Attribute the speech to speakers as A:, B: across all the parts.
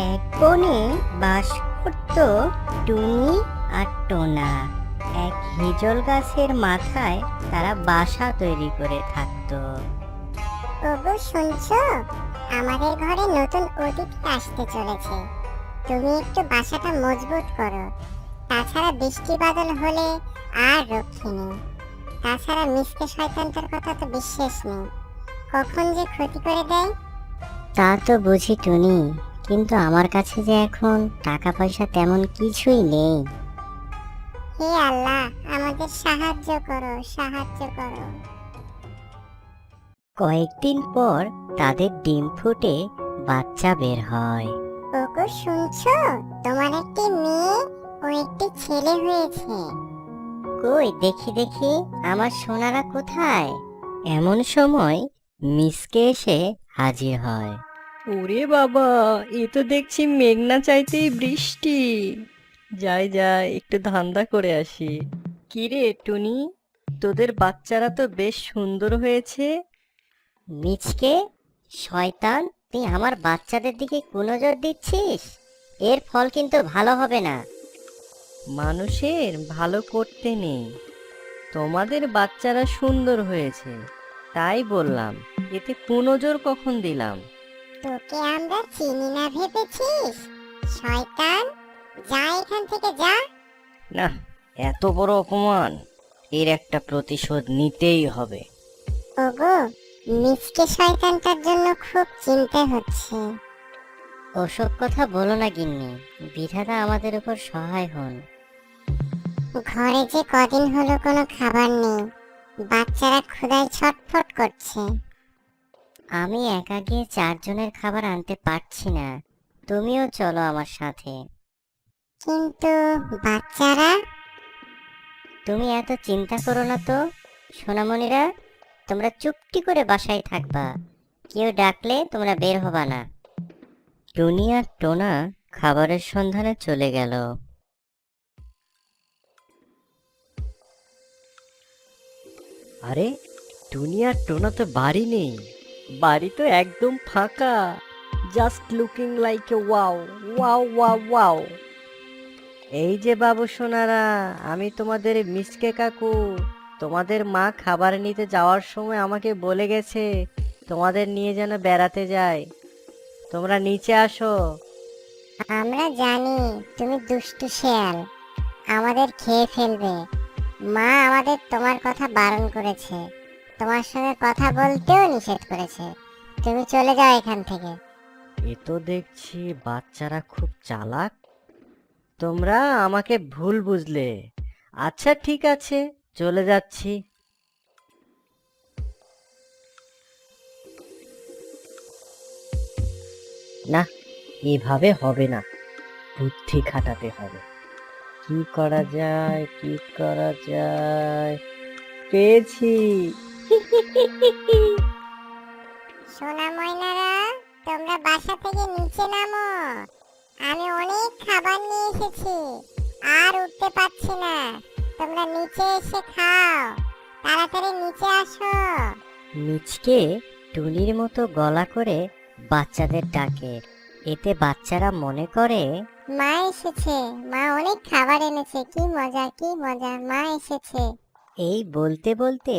A: এক বনে বাস করত টুনি আর টোনা। এক হিজল গাছের মাথায় তারা বাসা তৈরি করে থাকতো।
B: ওগো শুনছো, আমাদের ঘরে নতুন অতিথি আসতে চলেছে। তুমি একটু বাসাটা মজবুত করো, তাছাড়া বৃষ্টি বাদল হলে আর রক্ষে নেই। তাছাড়া মিসকে শয়তানটার কথা তো বিশ্বাস নেই, কখন যে ক্ষতি করে দেয়।
A: তা তো বুঝি টুনি, কিন্তু আমার কাছে যে এখন টাকা পয়সা তেমন কিছুই নেই।
B: হে আল্লাহ, আমাদের সাহায্য করো, সাহায্য করো।
A: কয়েকদিন পর তাদের ডিম ফুটে বাচ্চা বের হয়।
B: ওগো শুনছো, তোমার একটি মেয়ে ও একটি ছেলে হয়েছে।
A: কই দেখি দেখি, আমার সোনারা কোথায়? এমন সময় মিসকে এসে হাজির হয়।
C: ওরে বাবা, এ তো দেখছি মেঘনা চাইতেই বৃষ্টি। যাই যাই, একটু ধান্দা করে আসি। কিরে টুনি, তোদের বাচ্চারা তো বেশ সুন্দর হয়েছে।
A: মিচকে শয়তান, তুই আমার বাচ্চাদের দিকে কুনজর দিচ্ছিস। এর ফল কিন্তু ভালো হবে না।
C: মানুষের ভালো করতে নেই, তোমাদের বাচ্চারা সুন্দর হয়েছে তাই বললাম, এতে কুনজর কখন দিলাম?
B: তোকে আমরা চিনি না ভেবেছিস? শয়তান, যা এখান থেকে যা।
C: না, এত বড় অপমান, এর একটা প্রতিশোধ নিতেই হবে।
B: ওগো, মিসকে শয়তানটার জন্য খুব চিন্তা হচ্ছে।
A: ওসব কথা বলো না গিন্নি, বিধাতা আমাদের উপর সহায় হন।
B: ঘরে যে কদিন হলো কোনো খাবার নেই, বাচ্চারা ক্ষুধায় ছটফট করছে।
A: আমি একা গিয়ে 4 জনের খাবার আনতে পারছি না, তুমিও চলো আমার সাথে।
B: কিন্তু বাচ্চারা?
A: তুমি এত চিন্তা করো না তো সোনামণিরা, তোমরা চুপটি করে বাসায় থাকবা, কেউ ডাকলে তোমরা বের হবা না। টুনি আর টোনা খাবারের সন্ধানে চলে গেল।
C: আরে, টুনি আর টোনা তো বাড়ি নেই, বাড়ি তো একদম ফাঁকা। Just looking like a wow wow wow wow. এই যে বাবু সোনারা, আমি তোমাদের মিসকে কাকু। তোমাদের মা খাবার নিতে যাওয়ার সময় আমাকে বলে গেছে তোমাদের নিয়ে যেন বেড়াতে যাই। তোমরা নিচে আসো।
B: আমরা জানি তুমি দুষ্টু শেয়াল, আমাদের খেয়ে ফেলবে। মা আমাদের তোমার কথা বারণ করেছে, তোমার সঙ্গে কথা বলতেও নিষেধ করেছে। তুমি চলে যাও এখান থেকে।
C: এ তো দেখছি বাচ্চারা খুব চালাক। তোমরা আমাকে ভুল বুঝলে। আচ্ছা ঠিক আছে, চলে যাচ্ছি। না, এভাবে হবে না, বুদ্ধি খাটাতে হবে। কি করা যায়, কি করা যায়? পেয়েছি।
B: সোনা ময়নারা, তোমরা বাসা থেকে নিচে নামো। আমি অনেক খাবার নিয়ে এসেছি, আর উঠতে পারছি না। তোমরা নিচে এসে খাও, তাড়াতাড়ি নিচে আসো।
A: মিচকে টুনির মতো গলা করে বাচ্চাদের ডাকে, এতে বাচ্চারা মনে করে
B: মা এসেছে, মা অনেক খাবার এনেছে, কি মজা কি মজা, মা এসেছে।
A: এই বলতে বলতে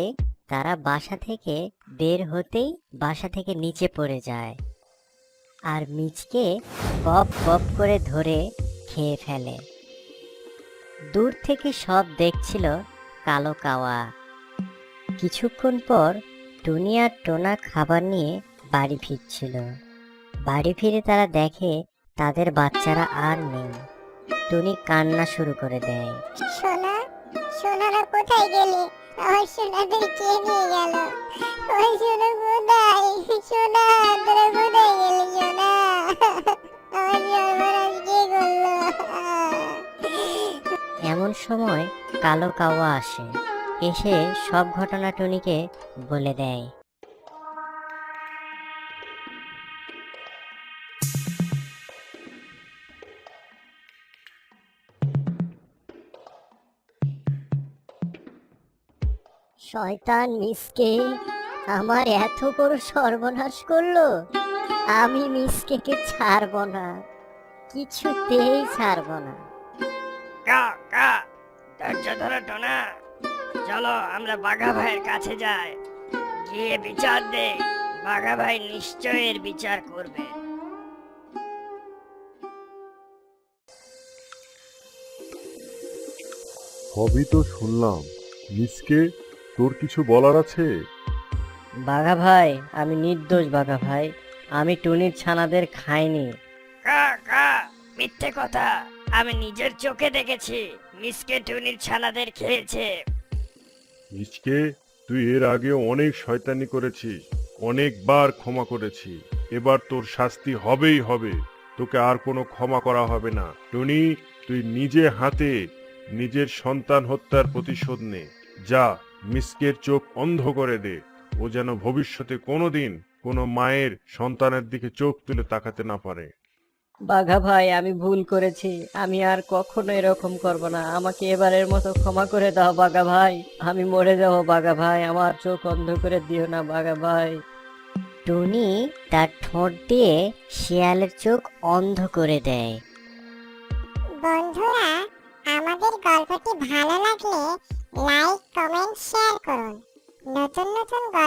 A: তারা বাসা থেকে বের হতেই বাসা থেকে নিচে পড়ে যায়, আর মিচকে গপ গপ করে ধরে খেয়ে ফেলে। দূর থেকে সব দেখছিল কালো কাওয়া। কিছুক্ষণ পর টুনি আর টোনা খাবার নিয়ে বাড়ি ফিরছিল। বাড়ি ফিরে তারা দেখে তাদের বাচ্চারা আর নেই। টুনি কান্না শুরু করে দেয়।
B: সোনা, সোনারা কোথায় গেলে? আমার সোনাদের কে নিয়ে গেল? ওই সোনা কোথায়? সোনা, তোরা কোথায় গেলি সোনা? আমার সর্বনাশ কে করলো?
A: এমন সময় কালো কাওয়া আসে, এসে সব ঘটনা টুনিকে বলে দেয়। শয়তান মিসকে আমার এত বড় সর্বনাশ করলো, আমি মিসকেকে ছাড়বো না। কিছুতেই ছাড়বো না।
C: কা কা ধৈর্য ধরো টোনা, চলো আমরা বাঘা ভাইয়ের কাছে যাই, গিয়ে বিচার দে। বাঘা ভাই নিশ্চয় এর বিচার করবে।
D: সবই তো শুনলাম। মিসকে, তোর কিছু বলার আছে?
C: বাঘা ভাই, আমি নির্দোষ বাঘা ভাই, আমি টুনির ছানাদের খাইনি। কা কা মিথ্যে কথা, আমি নিজের চোখে দেখেছি মিসকে টুনির ছানাদের খেয়েছে।
D: মিসকে, তুই এর আগে অনেক শয়তানি করেছিস, অনেকবার ক্ষমা করেছি। এবার তোর শাস্তি হবেই হবে, তোকে আর কোনো ক্ষমা করা হবে না। টনি, তুই নিজে হাতে নিজের সন্তান হত্যার প্রতিশোধ নে। যা, মিসকের চোখ অন্ধ করে দে, ও যেন ভবিষ্যতে কোনোদিন কোনো মায়ের সন্তানের দিকে চোখ তুলে তাকাতে না পারে।
C: বাঘা ভাই, আমি ভুল করেছি, আমি আর কখনো এরকম করব না, আমাকে এবারের মতো ক্ষমা করে দাও বাঘা ভাই, আমি মরে যাব বাঘা ভাই, আমার চোখ অন্ধ করে দিও না বাঘা ভাই।
A: টুনি তার ঠোঁট দিয়ে শিয়ালের চোখ অন্ধ করে দেয়।
B: বন্ধুরা, আমাদের গল্পটি ভালো লাগলে লাইক, কমেন্ট, শেয়ার করুন। নতুন নতুন গল্প